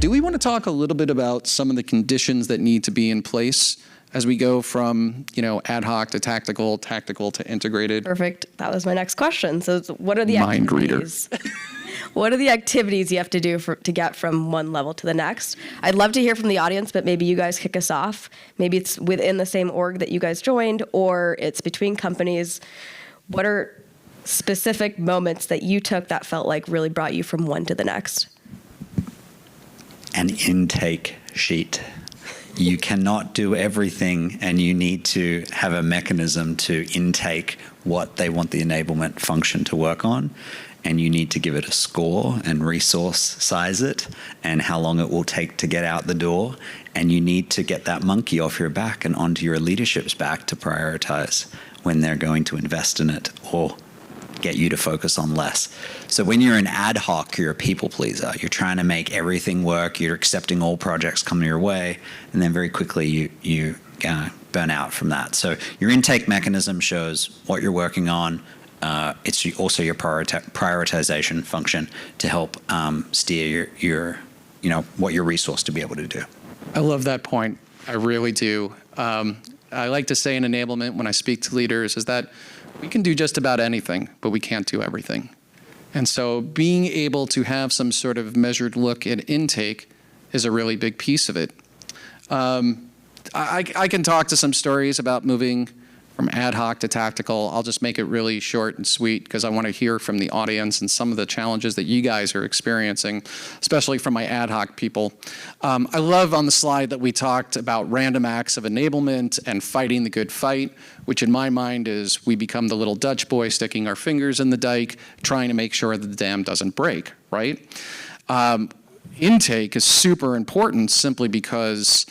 do we want to talk a little bit about some of the conditions that need to be in place as we go from, ad hoc to tactical, tactical to integrated? Perfect. That was my next question. So what are the Mind activities? What are the activities you have to do to get from one level to the next? I'd love to hear from the audience, but maybe you guys kick us off. Maybe it's within the same org that you guys joined, or it's between companies. What are specific moments that you took that felt like really brought you from one to the next? An intake sheet. You cannot do everything, and you need to have a mechanism to intake what they want the enablement function to work on. And you need to give it a score and resource size it and how long it will take to get out the door. And you need to get that monkey off your back and onto your leadership's back to prioritize when they're going to invest in it or get you to focus on less. So when you're an ad hoc, you're a people pleaser. You're trying to make everything work. You're accepting all projects coming your way. And then very quickly you burn out from that. So your intake mechanism shows what you're working on. It's also your prioritization function to help steer your what your resource to be able to do. I love that point. I really do. I like to say in enablement when I speak to leaders is that we can do just about anything, but we can't do everything. And so being able to have some sort of measured look at intake is a really big piece of it. I can talk to some stories about moving from ad hoc to tactical. I'll just make it really short and sweet because I want to hear from the audience and some of the challenges that you guys are experiencing, especially from my ad hoc people. I love on the slide that we talked about random acts of enablement and fighting the good fight, which in my mind is we become the little Dutch boy sticking our fingers in the dike, trying to make sure that the dam doesn't break, right? Intake is super important simply because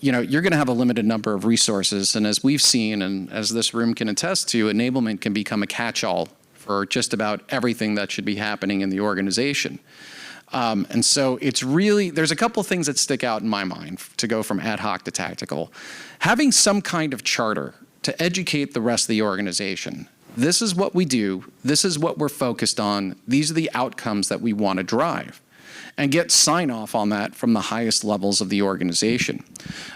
you're going to have a limited number of resources. And as we've seen, and as this room can attest to, enablement can become a catch-all for just about everything that should be happening in the organization. And so it's really, there's a couple things that stick out in my mind to go from ad hoc to tactical. Having some kind of charter to educate the rest of the organization. This is what we do. This is what we're focused on. These are the outcomes that we want to drive. And get sign-off on that from the highest levels of the organization.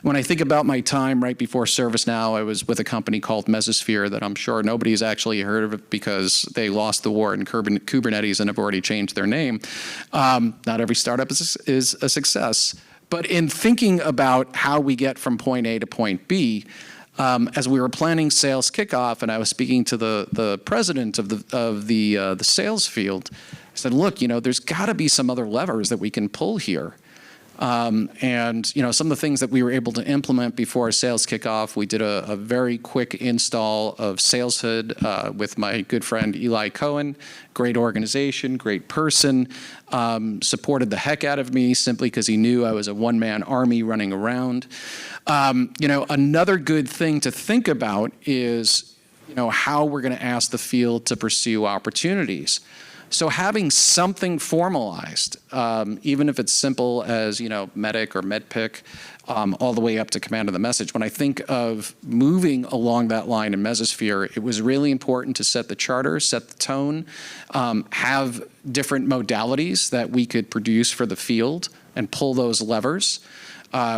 When I think about my time right before ServiceNow, I was with a company called Mesosphere that I'm sure nobody's actually heard of it because they lost the war in Kubernetes and have already changed their name. Not every startup is a success. But in thinking about how we get from point A to point B, as we were planning sales kickoff, and I was speaking to the president of the sales field, I said, look, there's got to be some other levers that we can pull here. And some of the things that we were able to implement before our sales kickoff, we did a very quick install of SalesHood with my good friend Eli Cohen. Great organization, great person, supported the heck out of me simply because he knew I was a one-man army running around. Another good thing to think about is how we're going to ask the field to pursue opportunities. So having something formalized, even if it's simple as, medic or medpic, all the way up to command of the message. When I think of moving along that line in Mesosphere, it was really important to set the charter, set the tone, have different modalities that we could produce for the field and pull those levers.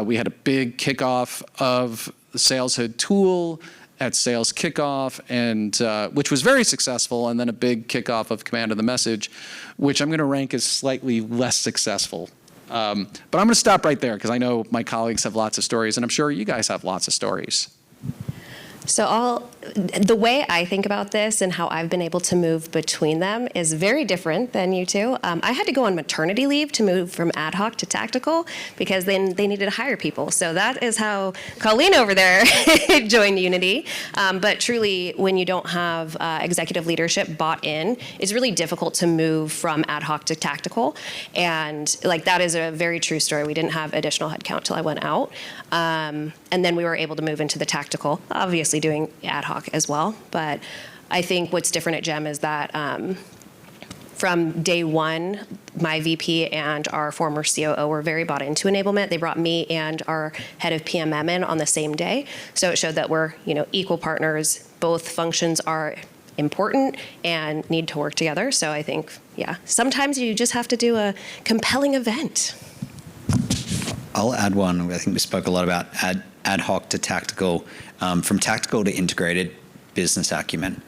We had a big kickoff of the SalesHood tool at sales kickoff, and which was very successful, and then a big kickoff of command of the message, which I'm going to rank as slightly less successful. But I'm going to stop right there because I know my colleagues have lots of stories, and I'm sure you guys have lots of stories. So the way I think about this and how I've been able to move between them is very different than you two. I had to go on maternity leave to move from ad hoc to tactical because then they needed to hire people. So that is how Colleen over there joined Unity. But truly, when you don't have executive leadership bought in, it's really difficult to move from ad hoc to tactical. And that is a very true story. We didn't have additional headcount till I went out. And then we were able to move into the tactical, obviously doing ad hoc as well. But I think what's different at GEM is that from day one, my VP and our former COO were very bought into enablement. They brought me and our head of PMM in on the same day. So it showed that we're equal partners. Both functions are important and need to work together. So I think, sometimes you just have to do a compelling event. I'll add one. I think we spoke a lot about ad hoc to tactical, from tactical to integrated business acumen.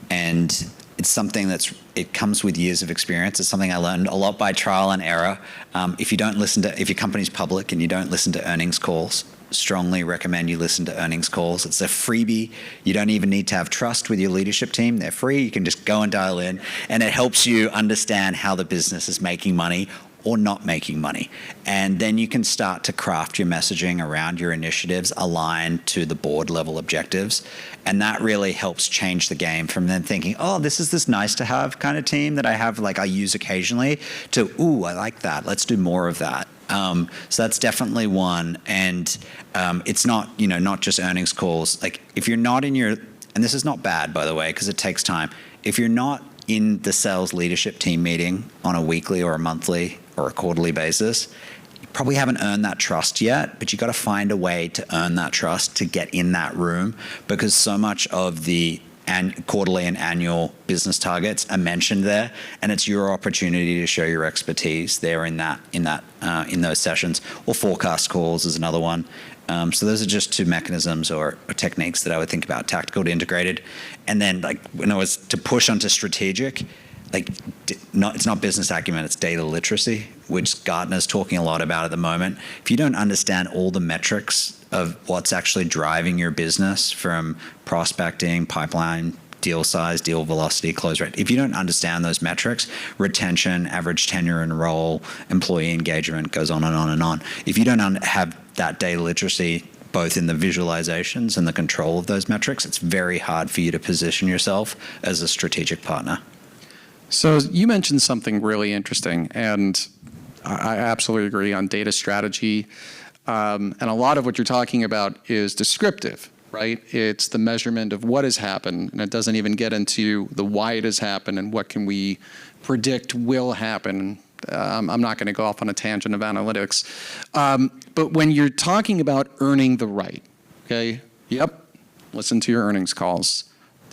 And it's something it comes with years of experience. It's something I learned a lot by trial and error. If your company's public and you don't listen to earnings calls, strongly recommend you listen to earnings calls. It's a freebie. You don't even need to have trust with your leadership team. They're free. You can just go and dial in, and it helps you understand how the business is making money or not making money. And then you can start to craft your messaging around your initiatives aligned to the board level objectives. And that really helps change the game from then thinking, oh, this is this nice to have kind of team that I use occasionally, to, ooh, I like that. Let's do more of that. So that's definitely one. And it's not, not just earnings calls. Like if you're not in and this is not bad, by the way, because it takes time. If you're not in the sales leadership team meeting on a weekly or a monthly or a quarterly basis, you probably haven't earned that trust yet, but you got to find a way to earn that trust to get in that room, because so much of the quarterly and annual business targets are mentioned there, and it's your opportunity to show your expertise there in those sessions. Or forecast calls is another one. So those are just two mechanisms or techniques that I would think about: tactical to integrated. And then when I was to push onto strategic, it's not business acumen, it's data literacy, which Gartner's talking a lot about at the moment. If you don't understand all the metrics of what's actually driving your business, from prospecting, pipeline, deal size, deal velocity, close rate, if you don't understand those metrics, retention, average tenure and role, employee engagement, goes on and on and on. If you don't have that data literacy, both in the visualizations and the control of those metrics, it's very hard for you to position yourself as a strategic partner. So you mentioned something really interesting, and I absolutely agree on data strategy. And a lot of what you're talking about is descriptive, right? It's the measurement of what has happened, and it doesn't even get into the why it has happened and what can we predict will happen. I'm not going to go off on a tangent of analytics. But when you're talking about earning the right, okay, yep, listen to your earnings calls.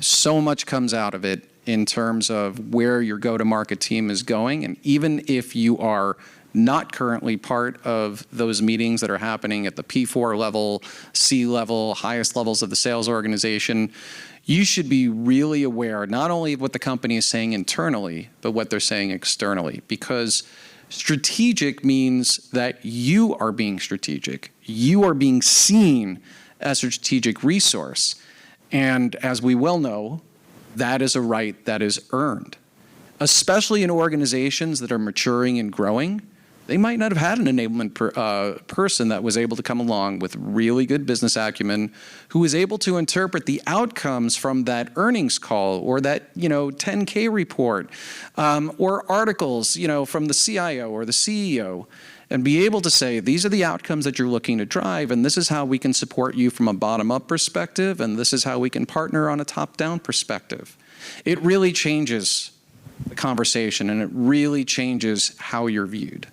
So much comes out of it in terms of where your go-to-market team is going. And even if you are not currently part of those meetings that are happening at the P4 level, C level, highest levels of the sales organization, you should be really aware not only of what the company is saying internally, but what they're saying externally. Because strategic means that you are being strategic. You are being seen as a strategic resource. And as we well know, that is a right that is earned. Especially in organizations that are maturing and growing, they might not have had an enablement person that was able to come along with really good business acumen, who was able to interpret the outcomes from that earnings call or that 10K report, or articles from the CIO or the CEO, and be able to say, these are the outcomes that you're looking to drive, and this is how we can support you from a bottom-up perspective, and this is how we can partner on a top-down perspective. It really changes the conversation, and it really changes how you're viewed.